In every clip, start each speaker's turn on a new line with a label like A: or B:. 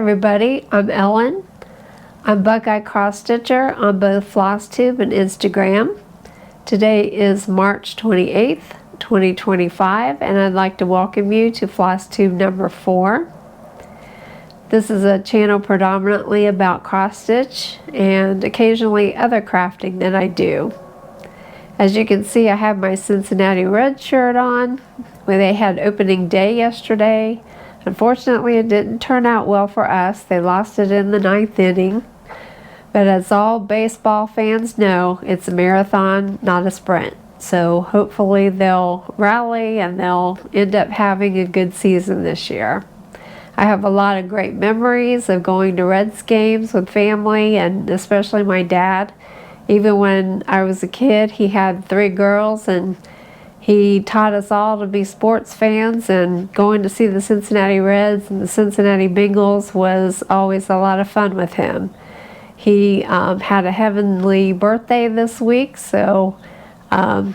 A: everybody, I'm Ellen. I'm Buckeye Cross Stitcher on both FlossTube and Instagram. Today is March 28th, 2025, and I'd like to welcome you to FlossTube number 4. This is a channel predominantly about cross stitch and occasionally other crafting that I do. As you can see, I have my Cincinnati Red shirt on, where they had opening day yesterday. Unfortunately, it didn't turn out well for us. They lost it in the 9th inning. But as all baseball fans know, it's a marathon, not a sprint. So hopefully they'll rally and they'll end up having a good season this year. I have a lot of great memories of going to Reds games with family, and especially my dad. Even when I was a kid, he had 3 girls, and he taught us all to be sports fans, and going to see the Cincinnati Reds and the Cincinnati Bengals was always a lot of fun with him. He had a heavenly birthday this week, so I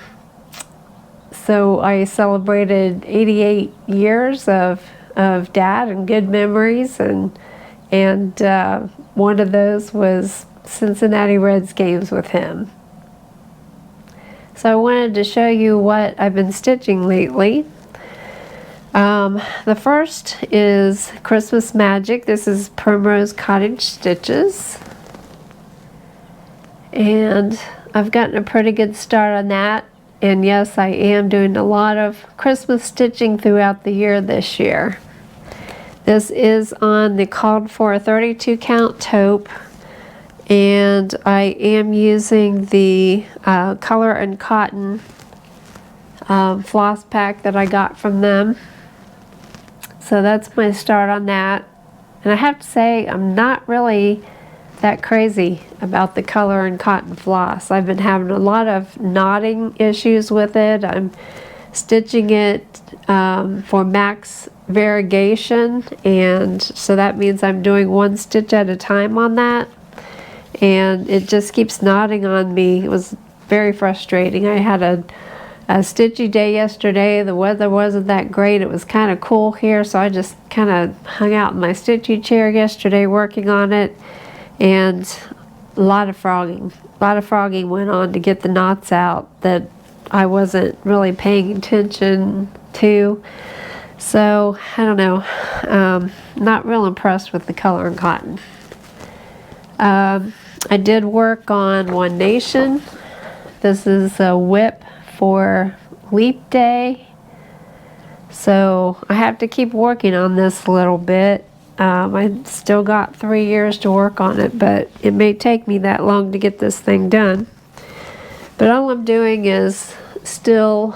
A: celebrated 88 years of Dad and good memories, and one of those was Cincinnati Reds games with him. So I wanted to show you what I've been stitching lately. The first is Christmas Magic. This is Primrose Cottage stitches. And I've gotten a pretty good start on that. And yes, I am doing a lot of Christmas stitching throughout the year this year. This is on the called for 32 count taupe. And I am using the Color and Cotton floss pack that I got from them. So that's my start on that. And I have to say, I'm not really that crazy about the Color and Cotton floss. I've been having a lot of knotting issues with it. I'm stitching it for max variegation, and so that means I'm doing 1 stitch at a time on that. And it just keeps knotting on me. It was very frustrating. I had a stitchy day yesterday. The weather wasn't that great. It was kind of cool here, so I just kind of hung out in my stitchy chair yesterday working on it, and a lot of frogging. A lot of frogging went on to get the knots out that I wasn't really paying attention to. So, I don't know. Not real impressed with the Color and Cotton. I did work on One Nation. This is a whip for Leap Day. So I have to keep working on this a little bit. I still got 3 years to work on it, but it may take me that long to get this thing done. But all I'm doing is still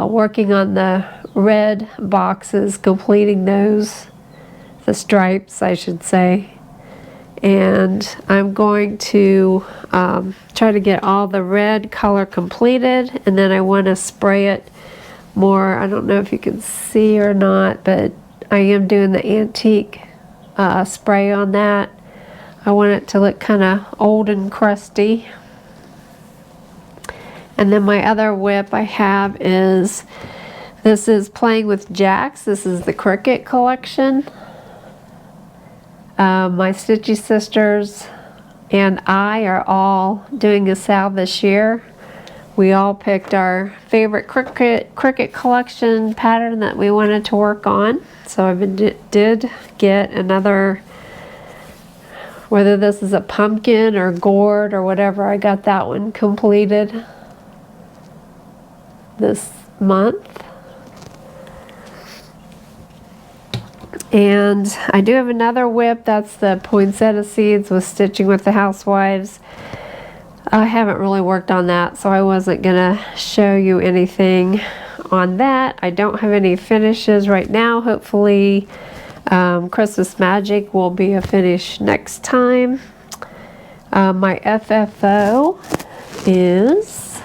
A: working on the red boxes, completing those, the stripes I should say. And I'm going to try to get all the red color completed, and then I want to spray it more. I don't know if you can see or not, but I am doing the antique spray on that. I want it to look kind of old and crusty. And then my other whip I have is, this is Playing with Jacks. This is the Cricket collection. My Stitchy sisters and I are all doing a salve this year. We all picked our favorite cricket collection pattern that we wanted to work on. So I did get another, whether this is a pumpkin or gourd or whatever, I got that one completed this month. And I do have another whip. That's the poinsettia seeds with Stitching with the Housewives. I haven't really worked on that, so I wasn't gonna show you anything on that. I don't have any finishes right now. Hopefully Christmas Magic will be a finish next time. My FFO is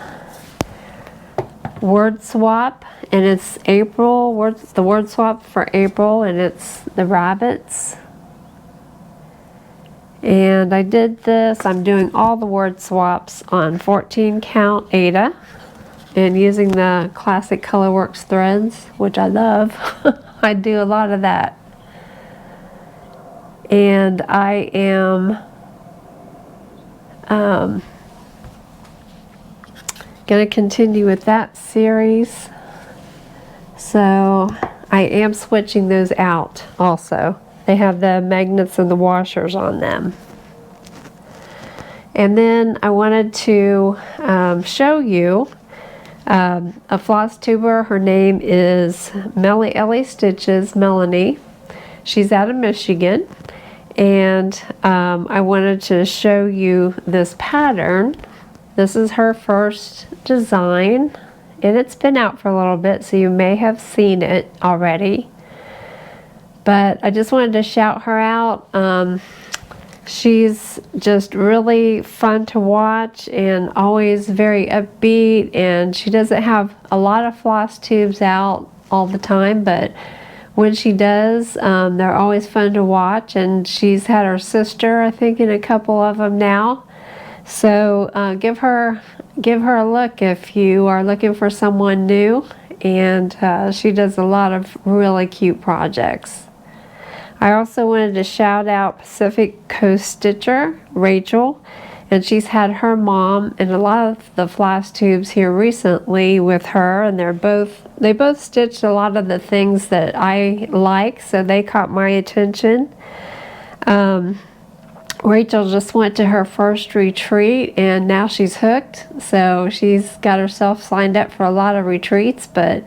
A: Word Swap, and it's April. The word swap for April, and it's the rabbits. And I did this. I'm doing all the word swaps on 14 count Ada, and using the classic Colorworks threads, which I love. I do a lot of that. and I am going to continue with that series. So I am switching those out also. They have the magnets and the washers on them. And then I wanted to show you a FlossTuber. Her name is Melly Ellie Stitches Melanie. She's out of Michigan. And I wanted to show you this pattern. This is her first design, and it's been out for a little bit, so you may have seen it already. But I just wanted to shout her out. She's just really fun to watch and always very upbeat, and she doesn't have a lot of floss tubes out all the time, but when she does, they're always fun to watch. And she's had her sister, I think, in a couple of them now. So give her a look if you are looking for someone new. And she does a lot of really cute projects. I also wanted to shout out Pacific Coast Stitcher, Rachel. And she's had her mom and a lot of the floss tubes here recently with her, and they both stitched a lot of the things that I like, so they caught my attention. Rachel just went to her first retreat, and now she's hooked, so she's got herself signed up for a lot of retreats. But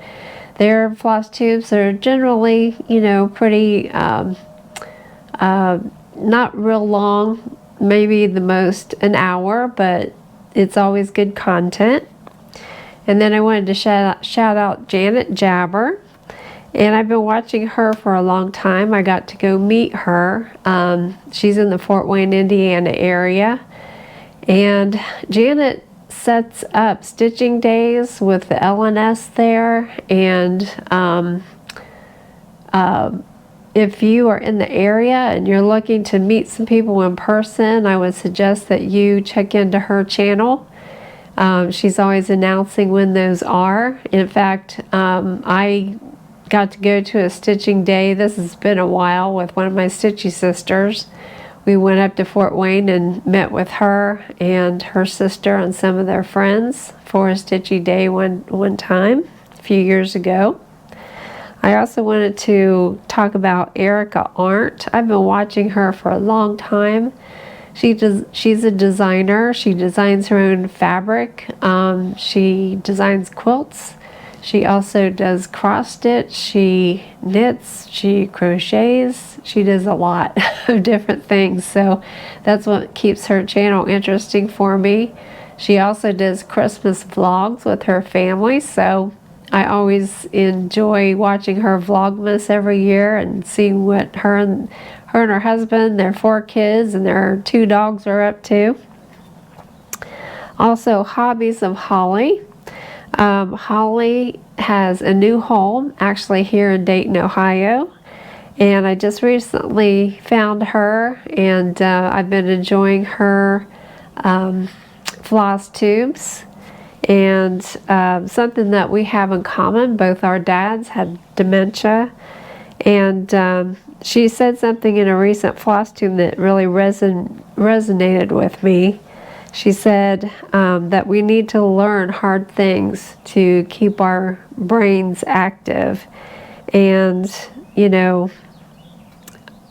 A: their floss tubes are generally, you know, pretty not real long, maybe the most an hour, but it's always good content. And then I wanted to shout out Janet Jabber, and I've been watching her for a long time. I got to go meet her. She's in the Fort Wayne, Indiana area, and Janet sets up stitching days with the LNS there. And if you are in the area and you're looking to meet some people in person, I would suggest that you check into her channel. She's always announcing when those are. In fact, I got to go to a stitching day. This has been a while, with one of my stitchy sisters. We went up to Fort Wayne and met with her and her sister and some of their friends for a stitchy day one time a few years ago. I also wanted to talk about Erica Arndt. I've been watching her for a long time. She's a designer. She designs her own fabric. She designs quilts. She also does cross stitch. She knits. She crochets. She does a lot of different things. So that's what keeps her channel interesting for me. She also does Christmas vlogs with her family. So I always enjoy watching her Vlogmas every year and seeing what her and her husband, their 4 kids, and their 2 dogs are up to. Also, Hobbies of Holly. Holly has a new home actually here in Dayton, Ohio, and I just recently found her, and I've been enjoying her floss tubes. And something that we have in common, both our dads had dementia, and she said something in a recent floss tube that really resonated with me. She said that we need to learn hard things to keep our brains active, and, you know,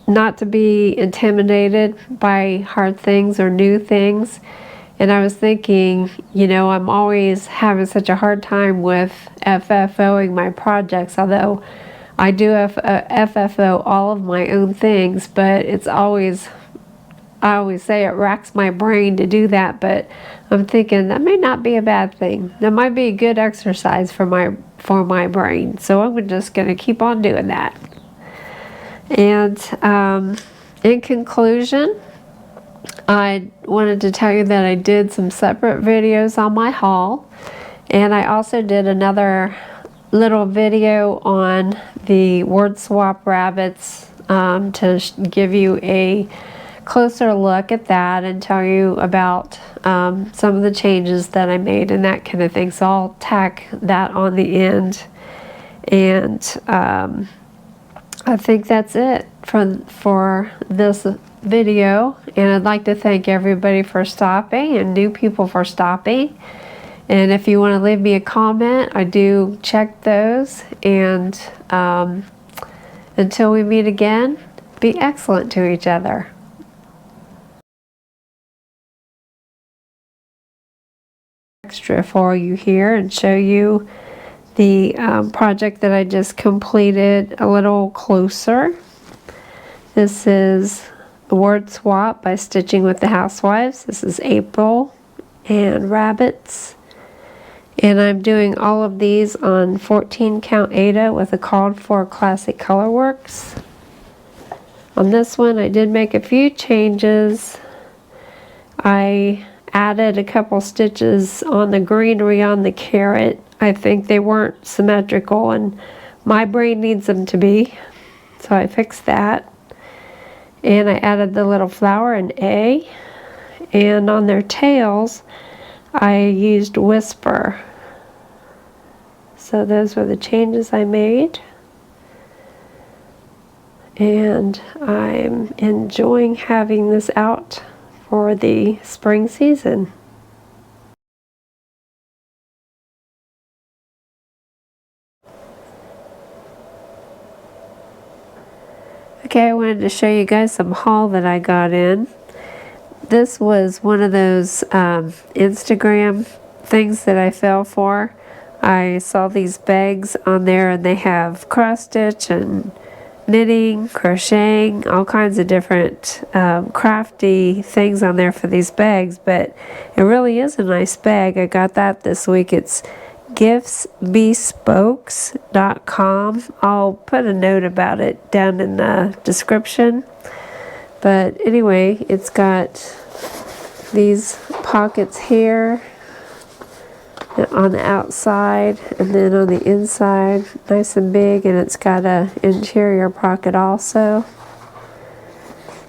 A: not to be intimidated by hard things or new things. And I was thinking, you know, I'm always having such a hard time with FFOing my projects, although I do FFO all of my own things, but it's always, I always say it racks my brain to do that, but I'm thinking that may not be a bad thing. That might be a good exercise for my brain. So I'm just going to keep on doing that. And in conclusion, I wanted to tell you that I did some separate videos on my haul, and I also did another little video on the word swap rabbits to give you a closer look at that and tell you about some of the changes that I made and that kind of thing. So I'll tack that on the end. And I think that's it for this video, and I'd like to thank everybody for stopping and new people for stopping. And if you want to leave me a comment, I do check those. And until we meet again, be excellent to each other. Extra for you here and show you the project that I just completed a little closer. This is the word swap by Stitching with the Housewives. This is April and rabbits. And I'm doing all of these on 14 count Aida with a called for classic colorworks. On this one I did make a few changes. I added a couple stitches on the greenery on the carrot. I think they weren't symmetrical and my brain needs them to be. So I fixed that. And I added the little flower and A. And on their tails I used Whisper. So those were the changes I made. And I'm enjoying having this out for the spring season. Okay, I wanted to show you guys some haul that I got in. This was one of those Instagram things that I fell for. I saw these bags on there and they have cross stitch and knitting, crocheting, all kinds of different crafty things on there for these bags, but it really is a nice bag. I got that this week. It's giftsbespokes.com. I'll put a note about it down in the description. But anyway, it's got these pockets here on the outside and then on the inside, nice and big, and it's got a interior pocket also.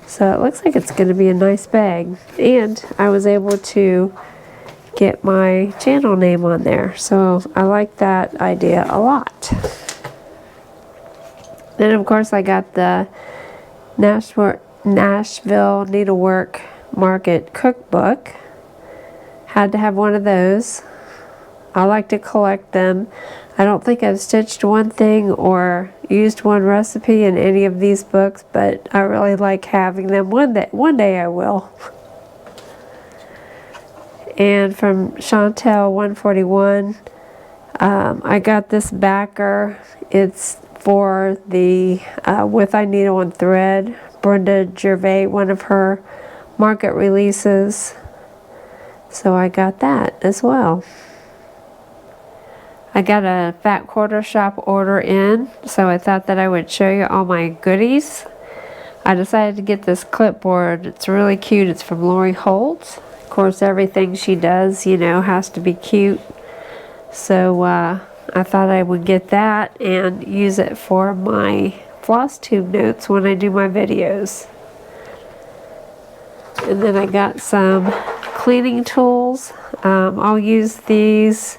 A: So it looks like it's going to be a nice bag. And I was able to get my channel name on there, so I like that idea a lot. Then of course I got the Nashville Needlework Market Cookbook. Had to have one of those. I like to collect them. I don't think I've stitched one thing or used one recipe in any of these books, but I really like having them. One day I will. And from Chantel 141, I got this backer. It's for the With I Needle and Thread, Brenda Gervais, one of her market releases. So I got that as well. I got a Fat Quarter Shop order in, so I thought that I would show you all my goodies. I decided to get this clipboard. It's really cute. It's from Lori Holt. Of course, everything she does, you know, has to be cute. So I thought I would get that and use it for my FlossTube notes when I do my videos. And then I got some cleaning tools. I'll use these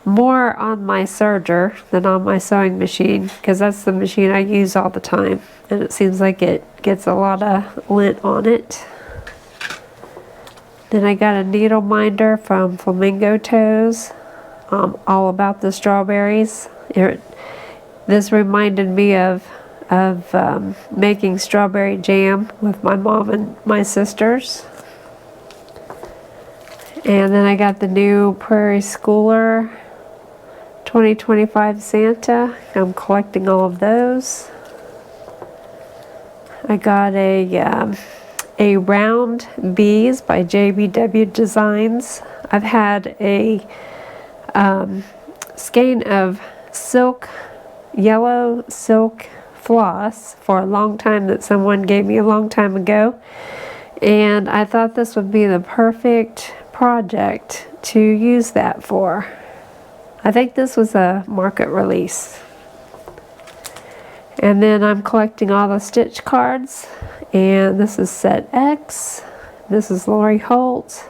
A: more on my serger than on my sewing machine, because that's the machine I use all the time, and it seems like it gets a lot of lint on it. Then I got a needle minder from Flamingo Toes, all about the strawberries. This reminded me of making strawberry jam with my mom and my sisters. And then I got the new Prairie Schooler 2025 Santa. I'm collecting all of those. I got a round bees by JBW Designs. I've had a skein of yellow silk floss for a long time that someone gave me a long time ago, and I thought this would be the perfect project to use that for. I think this was a market release. And then I'm collecting all the stitch cards, and this is set X. This is Lori Holt,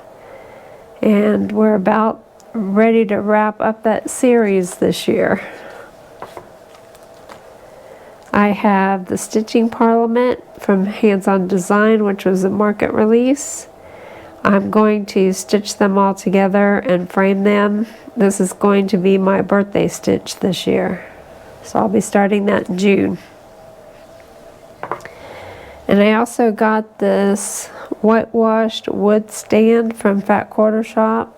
A: and we're about ready to wrap up that series this year. I have the Stitching Parliament from Hands On Design, which was a market release. I'm going to stitch them all together and frame them. This is going to be my birthday stitch this year. So I'll be starting that in June. And I also got this whitewashed wood stand from Fat Quarter Shop.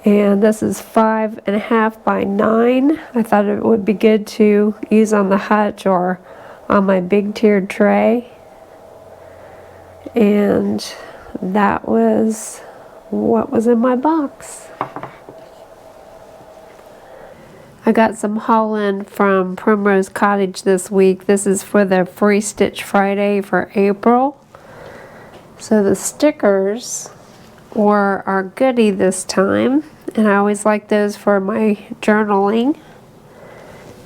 A: And this is 5.5 by 9. I thought it would be good to use on the hutch or on my big tiered tray. And that was what was in my box. I got some haul-in from Primrose Cottage this week. This is for the Free Stitch Friday for April. So the stickers were our goodie this time, and I always like those for my journaling.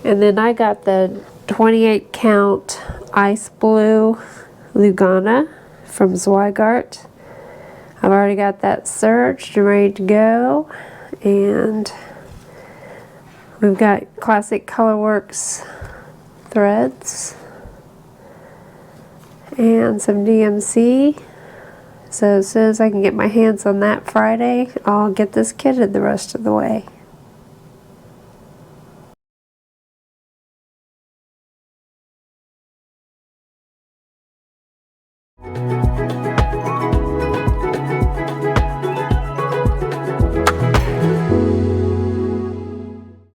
A: And then I got the 28 count ice blue Lugana from Zweigart. I've already got that serged and ready to go, and we've got Classic Colorworks threads and some DMC. So as soon as I can get my hands on that Friday, I'll get this kitted the rest of the way.